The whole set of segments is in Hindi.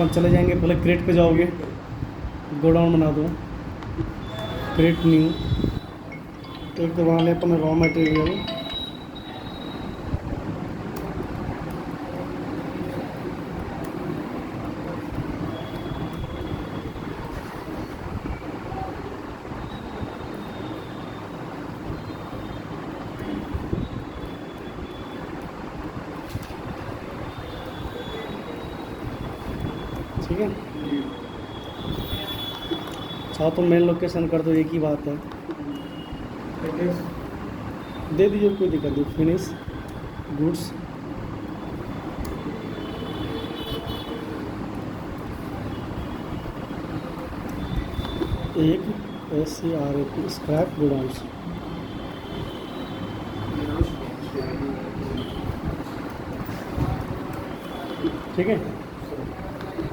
अपन चले जाएंगे, पहले क्रेट पे जाओगे, गोडाउन बना दो, क्रेट न्यू, एक तो बना ले अपन रॉ मटेरियल, ठीक है। चाहो तो मेल लोकेशन कर दो, एक ही बात है, दे दीजिए, कोई दिक्कत नहीं। फिनिश गुड्स, एक SCRAP स्क्रैप गोडाउन्स, ठीक है।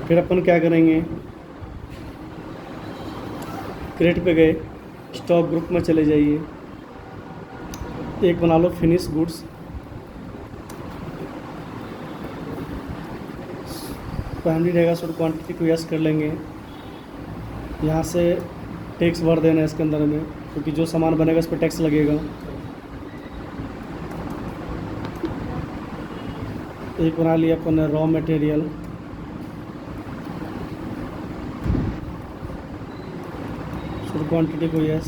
फिर अपन क्या करेंगे, क्रेट पे गए, स्टॉक ग्रुप में चले जाइए, एक बना लो फिनिश गुड्स, प्राइमरी रहेगा, सो क्वांटिटी को यस कर लेंगे। यहाँ से टैक्स भर देना है इसके अंदर में, क्योंकि जो सामान बनेगा इस पर टैक्स लगेगा। एक बना लिया अपन रॉ मटेरियल, सो क्वांटिटी को यस,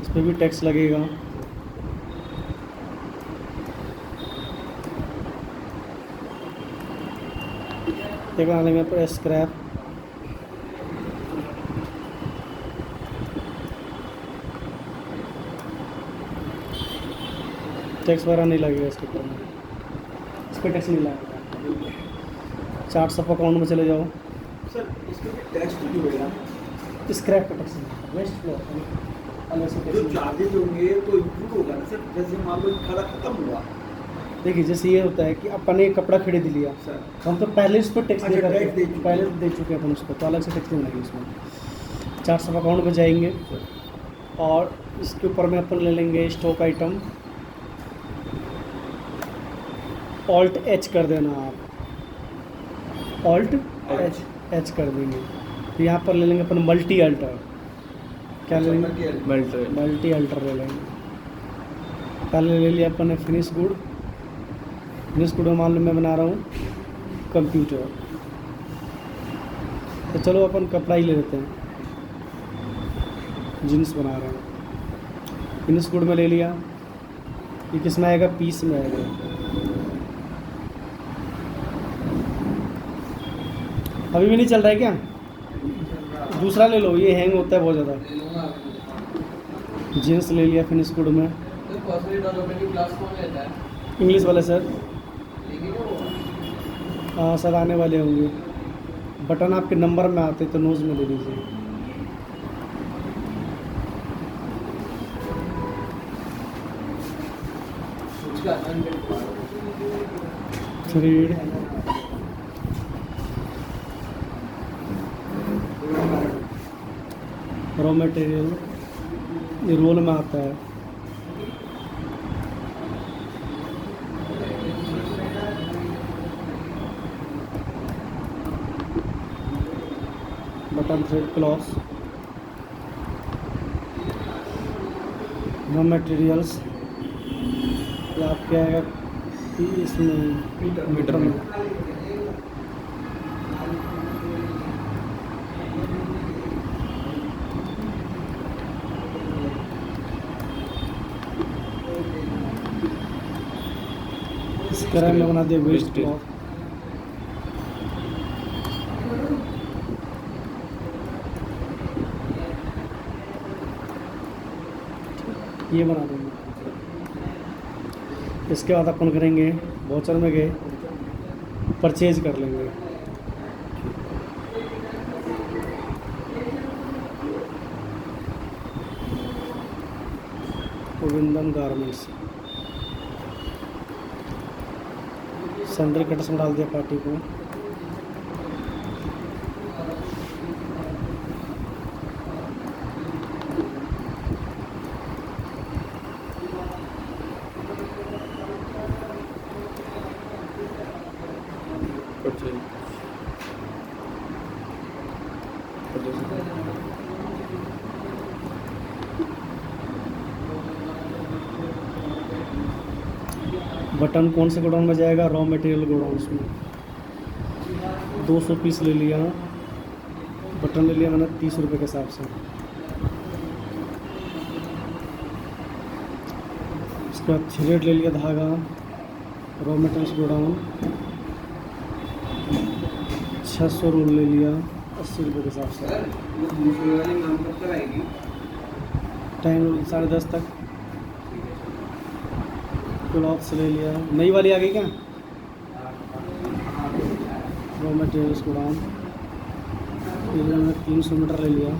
इस पर भी टैक्स लगेगा। एक बना लेंगे पर स्क्रैप, टैक्स वगैरह नहीं लगेगा इसके ऊपर में, इस पर टैक्स नहीं लगेगा। चार्ट्स ऑफ अकाउंट में चले जाओ, सर इसमें टैक्स तो क्यों होगा? स्क्रैप का टैक्स नहीं, वेस्ट फ्लो अलग से जो टैक्स। चार्जेज होंगे तो इंक्लूड होगा ना सर, जैसे मान लो खाना खत्म हुआ देखिए जैसे ये होता है कि अपन ने कपड़ा खरीद लिया, सर, तो हम तो पहले इस पर टैक्स अच्छा, दे टैक्स दे चुके पहले दे चुके हैं अपन उसको, तो अलग से टैक्स नहीं लगेगी इसमें। चार्ट्स ऑफ अकाउंट में जाएंगे और इसके ऊपर में अपन ले लेंगे स्टॉक आइटम, ऑल्ट एच कर देना आप, ऑल्ट एच कर देंगे। तो यहाँ पर ले लेंगे अपन मल्टी अल्टर, क्या ले लेंगे, मल्टी अल्टर ले लेंगे। पहले ले लिया अपन ने फिनिश गुड, फिनिश गुड में मान लो मैं बना रहा हूँ कंप्यूटर, तो चलो अपन कपड़ा ही ले लेते हैं, जीन्स बना रहे हैं। फिनिश गुड में ले लिया, ये किस में आएगा, पीस में आएगा। अभी भी नहीं चल रहा है क्या, दूसरा ले लो, ये हैंग होता है बहुत ज़्यादा। जीन्स ले लिया फिनिश गुड में, इंग्लिश वाले सर, हाँ सर आने वाले होंगे, बटन आपके नंबर में आते तो नोज में ले लीजिए। थ्रेड, रॉ मटेरियल, ये रोल में आता है। Button thread cloth, raw materials, ये आपके आएगा इसमें मीटर में। इस तरह में बना दिया वेस्ट क्लॉथ। ये बना देंगे। इसके बाद अपन करेंगे, वाउचर में गए, परचेज कर लेंगे। गोविंदम गारमेंट्स, सैंडल कट्स में डाल दिया पार्टी को। बटन कौन से गोडाउन में जाएगा? रॉ मटेरियल गोडाउन में। 200 पीस ले लिया। बटन ले लिया मैंने 30 रुपये के हिसाब से। उसके बाद थ्रेड ले लिया, धागा। रॉ मटेरियल्स गोडाउन 600 रोल ले लिया 80 रुपये के हिसाब से। टाइम 10:30 तक। क्लॉथ्स ले लिया। नई वाली आ गई क्या? रॉ मटेरियल्स गोडाउन 300 मीटर ले लिया।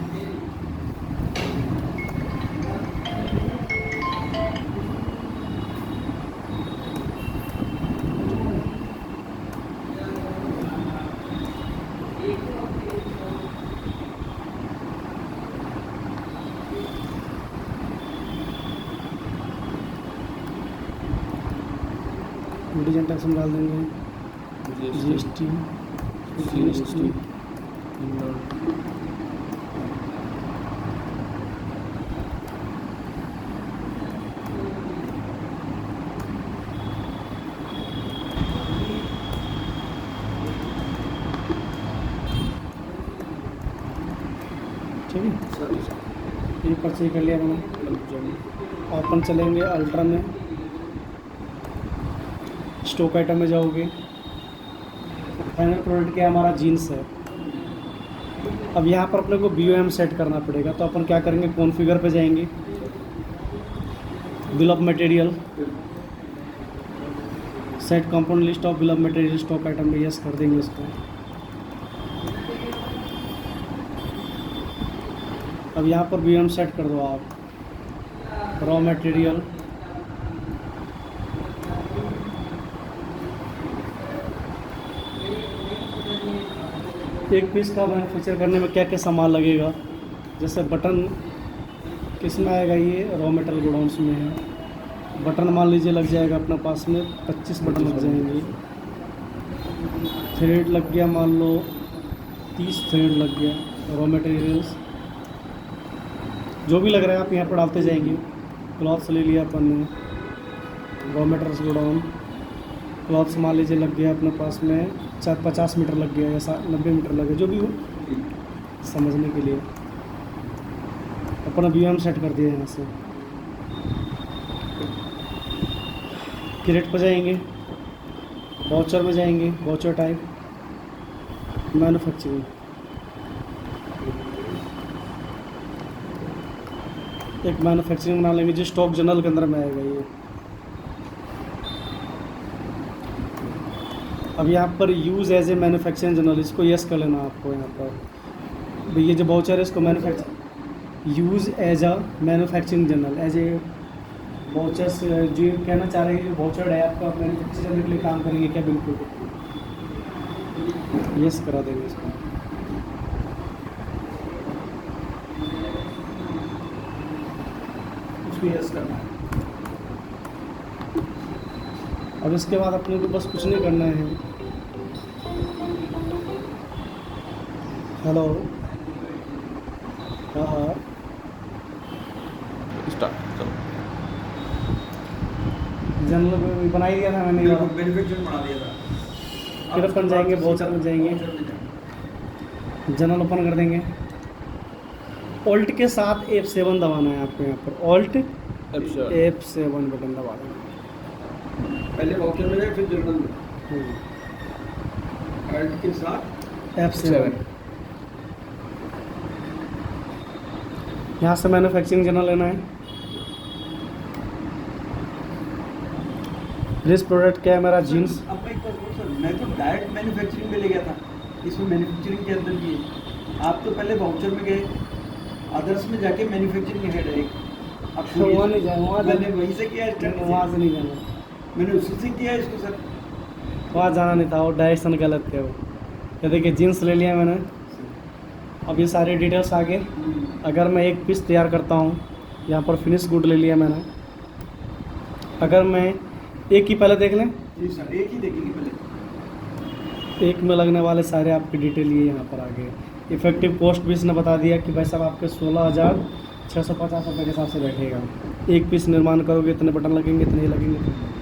डिजाइन टैक्स हम डाल देंगे। जीएसटी ठीक है। ये परचेज कर लिया मैंने। अपन चलेंगे अल्ट्रा में। स्टॉक आइटम में जाओगे। फाइनल प्रोडक्ट क्या है? हमारा जीन्स है। अब यहाँ पर अपने को BOM सेट करना पड़ेगा, तो अपन क्या करेंगे? कॉन्फ़िगर पे जाएंगे। Bill of material, set compound list of bill of material stock item में यस कर देंगे इसको। अब यहाँ पर BOM सेट कर दो आप। रॉ मटेरियल, एक पीस का मैन्युफैक्चर करने में क्या क्या सामान लगेगा? जैसे बटन किस में आएगा? ये रॉ मटेरियल गोडाउन्स में है। बटन मान लीजिए लग जाएगा अपने पास में 25 बटन लग जाएंगे। थ्रेड लग गया मान लो 30 थ्रेड लग गया। रॉ मटेरियल्स जो भी लग रहा है आप यहाँ पर डालते जाएंगे। क्लॉथ्स ले लिया अपन ने। रॉ मटेरियल्स गोडाउन क्लॉथ्स मान लीजिए लग गया अपने पास में 50 मीटर लग गया या 90 मीटर लग गया, जो भी हो समझने के लिए। अपना BOM सेट कर दिया यहाँ से। क्रेट पर जाएंगे, वाउचर में जाएंगे, वाउचर टाइप मैन्युफैक्चरिंग। एक मैन्युफैक्चरिंग बना लेंगे जो स्टॉक जनरल के अंदर में आएगा ये। अब यहाँ पर use as a manufacturing journal, इसको यस कर लेना आपको। यहाँ पर ये जो वाउचर है इसको manufacture use as a manufacturing journal, as a vouchers जो कहना चाह रहे हैं। जो वाउचर है आपका मैन्युफैक्चर करने के लिए काम करेंगे क्या? बिल्कुल यस करा देंगे इसको। यस करना है। अब इसके बाद अपने को बस कुछ नहीं करना है। हेलो, हाँ स्टार्ट चलो। जनरल बना ही दिया था मैंने। मैन्युफैक्चरिंग बना दिया था। फिर अपन जाएंगे वाउचर में जाएंगे, जनरल ओपन कर देंगे। ऑल्ट के साथ F7 दबाना है आपको। यहाँ पर ऑल्ट F7 बटन दबा देंगे। पहले वाउचर में गए फिर जनरल में। ऑल्ट के साथ F7। यहाँ से मैन्युफैक्चरिंग जनरल लेना है। दिस प्रोडक्ट क्या है? मेरा जीन्स। अब मैं एक बार बोलूं सर, मैं तो डायरेक्ट मैन्युफैक्चरिंग में ले गया था। इसमें मैन्युफैक्चरिंग के अंदर भी है। आप तो पहले वाउचर में गए, अदर्स में जाके मैन्युफैक्चरिंग है डायरेक्ट। अब वहाँ नहीं जाए, वहाँ मैंने वहीं से किया, वहाँ से नहीं जाना, मैंने उसी से किया इसको सर। वहाँ जाना नहीं था, वो डायरेक्शन गलत थे वो। ये देखिए जीन्स ले लिया मैंने। अब ये सारी डिटेल्स आगे। अगर मैं एक पीस तैयार करता हूँ, यहाँ पर फिनिश गुड ले लिया मैंने। अगर मैं एक ही पहले देख लें, जी सर, एक ही देखेंगे पहले। एक में लगने वाले सारे आपकी डिटेल ये यहाँ पर आ गए। इफेक्टिव कॉस्ट भी इसने बता दिया कि भाई साहब आपके 16,650 रुपये के हिसाब से बैठेगा। एक पीस निर्माण करोगे इतने बटन लगेंगे, इतने लगेंगे, इतने लगेंगे।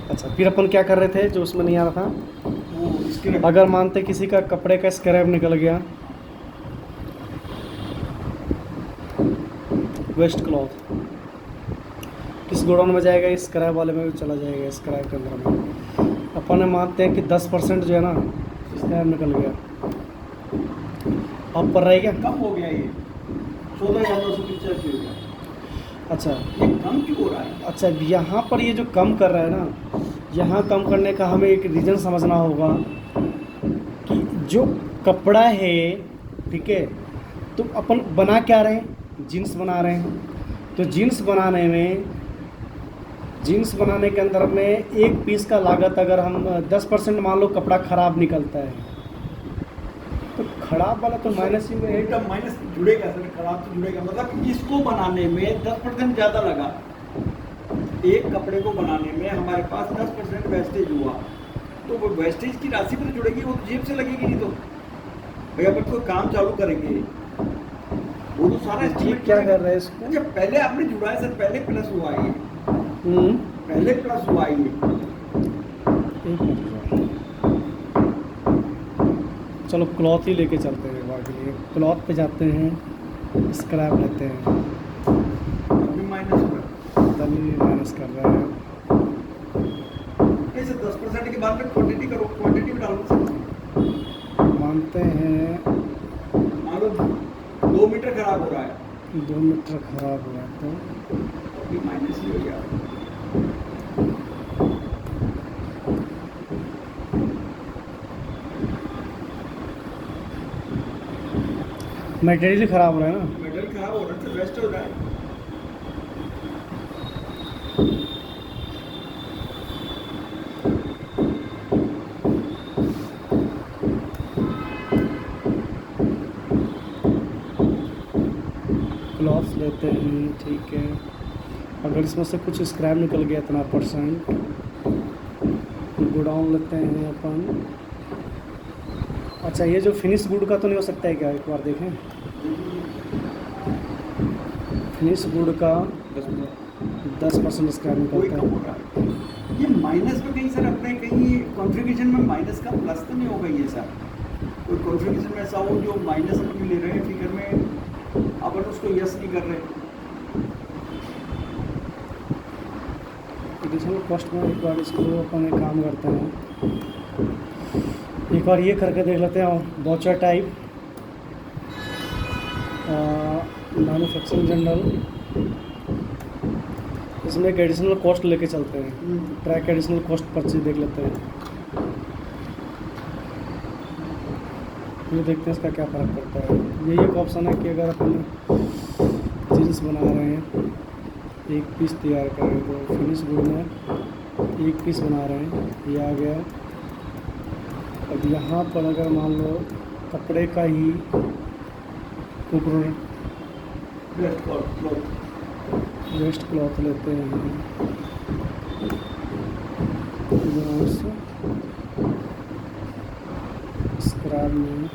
अच्छा, फिर अपन क्या कर रहे थे जो उसमें नहीं आ रहा था, वो इसके अगर मानते किसी का कपड़े का स्क्रैप निकल गया, वेस्ट क्लॉथ, किस गोडाउन में जाएगा, इस स्क्रैप वाले में भी चला जाएगा, स्क्रैप के अंदर में। अपन ने मानते हैं कि 10% जो है ना स्क्रैप निकल गया, अब पर रह गया कम हो गया ये 14,950 हो गया। अच्छा, ये कम क्यों हो रहा है? अच्छा यहाँ पर ये जो कम कर रहा है ना, यहाँ कम करने का हमें एक रीज़न समझना होगा कि जो कपड़ा है, ठीक है, तो अपन बना क्या रहे हैं, जीन्स बना रहे हैं। तो जीन्स बनाने में, जीन्स बनाने के अंदर में एक पीस का लागत अगर हम 10% मान लो कपड़ा ख़राब निकलता है, तो खराब वाला तो माइनस ही में है। एकदम माइनस जुड़ेगा सर, खराब तो जुड़ेगा। मतलब इसको बनाने में 10% ज़्यादा लगा, एक कपड़े को बनाने में हमारे पास 10% वेस्टेज हुआ, तो वो वेस्टेज की राशि भी तो जुड़ेगी, वो तो जेब से लगेगी नहीं। तो भाई अपन कोई काम चालू करेंगे, वो तो सारा ठीक क्या कर रहे हैं इसको। अच्छा, पहले आपने जुड़ा है सर, पहले प्लस हुआ है ये, पहले प्लस हुआ है ये। चलो क्लॉथ ही लेके चलते हैं बाकी लिए, क्लॉथ पे जाते हैं, स्क्रैप लेते हैं, अभी माइनस हुआ, तभी माइनस कर रहे हैं। ऐसे 10% के बाद में क्वांटिटी करो, क्वांटिटी में डालो सर। मानते हैं मान लो 2 मीटर खराब हो रहा है, 2 मीटर खराब हुआ तो अभी माइनस ही हो गया। मटेरियल ख़राब हो रहा है ना, मेटल खराब हो रहा है तो वेस्ट हो रहा है। क्लॉथ लेते हैं, ठीक है। अगर इसमें से कुछ स्क्रैप निकल गया इतना %, गोडाउन लेते हैं अपन। अच्छा, ये जो फिनिश गुड का तो नहीं हो सकता है क्या, एक बार देखें। फिनिश गुड का 10% स्क्रैप कोई निकलता कम है। हो रहा है ये माइनस में, कहीं सर अपने कहीं कॉन्फ़िगरेशन में माइनस का प्लस तो नहीं होगा ये सर? कोई कॉन्फ़िगरेशन में ऐसा हो जो माइनस अपनी ले रहे हैं फिगर में, अपन उसको यस नहीं कर रहे। एडिशनल कॉस्ट में एक बार इसको अपन एक काम करते हैं, एक बार ये करके देख लेते हैं। वाउचर टाइप, मैन्युफैक्चरिंग जनरल, इसमें एक एडिशनल कॉस्ट लेके चलते हैं, ट्रैक एडिशनल कॉस्ट परचेज देख लेते हैं। ये देखते हैं इसका क्या फ़र्क पड़ता है। यही एक ऑप्शन है कि अगर अपन जीन्स बना रहे हैं, एक पीस तैयार कर रहे हैं, तो फिनिश गुड में एक पीस बना रहे हैं, ये आ गया। अब यहाँ पर अगर मान लो कपड़े का ही ऊपर वेस्ट क्लॉथ लेते हैं, स्क्रैप में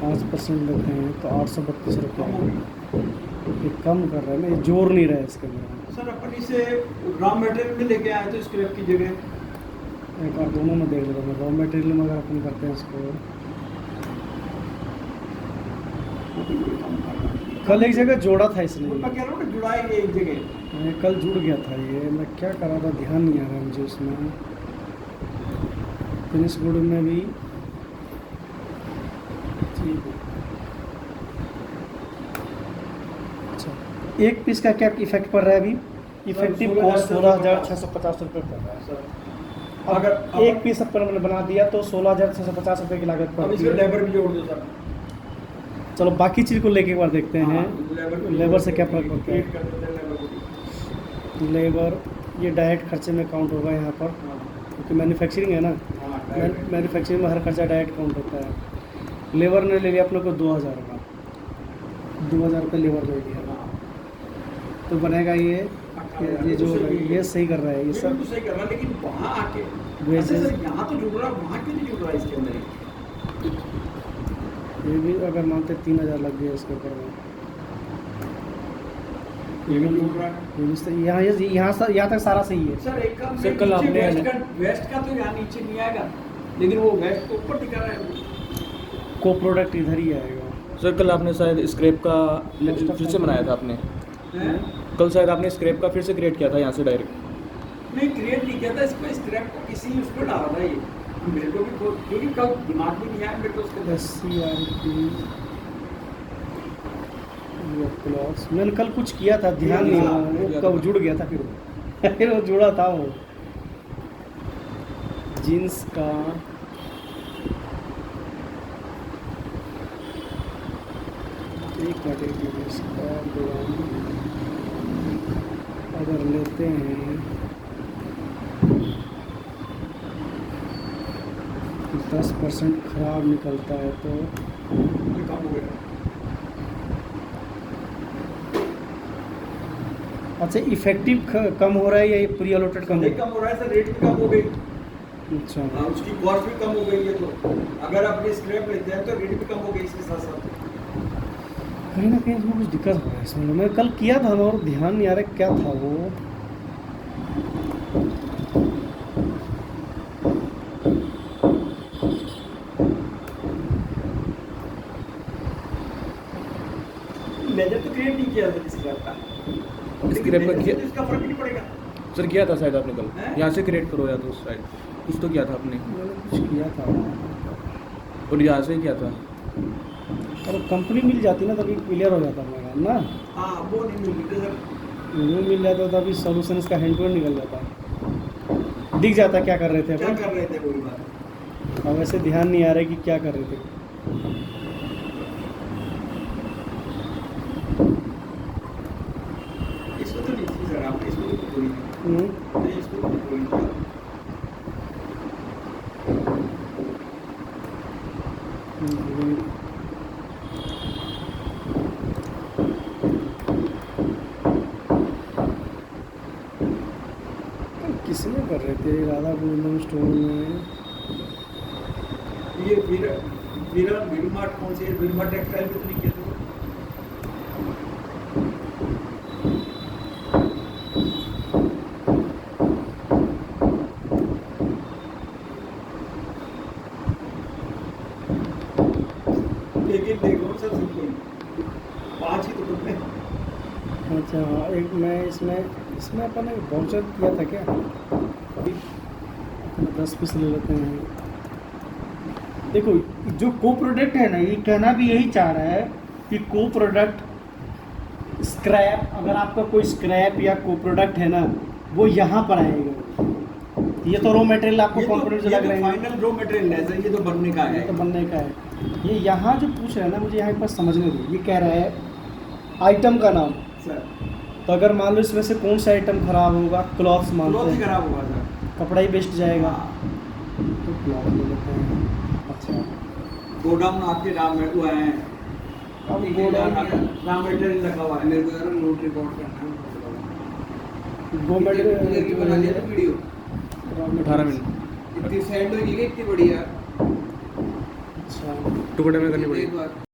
5% लेते हैं तो 832 रुपये। ये कम कर रहा है ना, ये जोर नहीं रहा है इसके अंदर। सर अपन इसे रॉ मटेरियल में लेके आए तो स्क्रैप की जगह एक बार दोनों में देख लेता हूँ। रॉ मटेरियल में अगर अपन करते हैं इसको, कल एक जगह जोड़ा था इसने, मैं कह रहा हूँ ना जुड़ाएंगे एक जगह। मैं कल जुड़ गया था ये, मैं क्या कर रहा था ध्यान नहीं आ रहा मुझे उसमें। फिनिश गुड में भी ठीक है। अच्छा, एक पीस का क्या इफेक्ट पड़ रहा है अभी? इफेक्टिव कॉस्ट 16,650 रुपये पड़ रहा है सर। अगर एक पीस अपन ने बना दिया तो 16,650 रुपये की लागत अब पड़ती इसमें है। लेबर भी जोड़ दो सर। चलो बाकी चीज़ को लेके एक बार देखते हैं, लेबर से क्या फर्क पड़ता है। लेबर ये डायरेक्ट खर्चे में काउंट होगा यहाँ पर, क्योंकि मैन्युफैक्चरिंग है ना, मैन्युफैक्चरिंग में हर खर्चा डायरेक्ट काउंट होता है। लेबर ने ले लिया अपने को 2,000 रुपये, 2,000 रुपये लेबर ले लिया, तो बनेगा ये जो ये सही कर रहा है ये सब सही कर रहा है, लेकिन वहाँ आके वेजेस। यहाँ तो जुड़ रहा है, वहाँ क्यों नहीं जुड़ रहा है इसके अंदर? ये भी अगर मानते 3,000 लग गया इसके ऊपर में, ये भी टूट रहा है ये भी सही, यहाँ तक सारा सही है। सर। एक काम सर, कल आपने वेस्ट का तो यहाँ नीचे नहीं आएगा, लेकिन वो वेस्ट तो ऊपर दिखा रहा है। को प्रोडक्ट इधर ही आएगा। सर कल आपने शायद स्क्रैप का फिर से बनाया था आपने, हैं? कल शायद आपने स्क्रैप का फिर से क्रिएट किया था यहाँ से डायरेक्ट। नहीं क्रिएट नहीं किया था इसको, स्क्रैप को किसी उस पर डाला था ये मेरे को भी क्योंकि कल दिमाग में नहीं आया मेरे को उसके SCRP क्लॉथ्स, मैंने कल कुछ किया था, ध्यान नहीं रहा, वो कब जुड़ गया था फिर फिर वो जुड़ा था वो जीन्स का। एक कैटेगरी इसका अगर लेते हैं 10% खराब निकलता है तो काम हो गया। अच्छा, इफेक्टिव कम हो रहा है या ये प्री अलॉटेड कम रेट कम हो रहा है सर, रेट भी कम हो गई। अच्छा, हाँ, उसकी कॉस्ट भी कम हो गई है। तो अगर आप ये स्क्रैप लेते हैं तो रेट भी कम हो गई इसके साथ साथ। कहीं ना कहीं इसमें कुछ दिक्कत हो रहा है इसमें। मैं कल किया था और ध्यान नहीं आ रहा क्या था वो। लेजर तो क्रिएट नहीं किया था स्क्रैप का, स्क्रैप का किया, इसका फर्क नहीं पड़ेगा। सर किया था शायद आपने कल, हैं? यहाँ से क्रिएट करो या तो उस साइड कुछ तो किया था आपने, मैंने कुछ किया था और यहाँ से ही किया था। और कंपनी मिल जाती ना तभी क्लियर हो जाता मेरा ना, हाँ वो नहीं मिल रही सर। वो मिल जाता तभी सोल्यूशन इसका हैंड टू हैंड निकल जाता, दिख जाता क्या कर रहे थे क्या अपन। कर रहे थे वही बात। अब वैसे ध्यान नहीं आ रहा है कि क्या कर रहे थे। इसको तो नहीं थी सर, आपने इसको तो बोली हम्म, नहीं, इसको तो बोली थी। किसमें कर रहे थे, राधा गोविंदम स्टोर में। ये वीरमार्ट कौन से, वीरमार्ट टेक्सटाइल में तो नहीं किया था। लेकिन देखो सर सिंपल 5 ही तो बदले। अच्छा, एक मैं इसमें अपन ने वाउचर किया था क्या, 10 पीस ले लेते हैं। देखो जो को प्रोडक्ट है ना, ये कहना भी यही चाह रहा है कि को प्रोडक्ट स्क्रैप, अगर आपका कोई स्क्रैप या को प्रोडक्ट है ना वो यहाँ पर आएगा। ये तो रॉ मटेरियल आपको कंपोनेंट लग रहे हैं, फाइनल रॉ मटेरियल है सर, ये तो बनने का ये है। तो बनने का है। ये यहाँ जो पूछ रहा है ना, मुझे यहाँ एक बार समझने दो। ये कह रहा है आइटम का नाम सर तो अगर मान लो इसमें से कौन सा आइटम खराब होगा, क्लॉथ्स मानते क्लॉथ ही हैं, खराब हुआ सर। कपड़ा ही बेस्ट जाएगा, हाँ, तो क्लॉथ ले लेते हैं। अच्छा, गोडाउन आपके नाम में हुआ है, अब गोडाउन नाम मटेरियल लगा हुआ है। मेरे को यार नोट रिकॉर्ड करना है। गवर्नमेंट इधर की बना लिया ना वीडियो, 18 मिनट इतनी सेंड होगी कि इतनी बढ़िया। अच्छा टुकड़े में करनी पड़ेगी। एक बार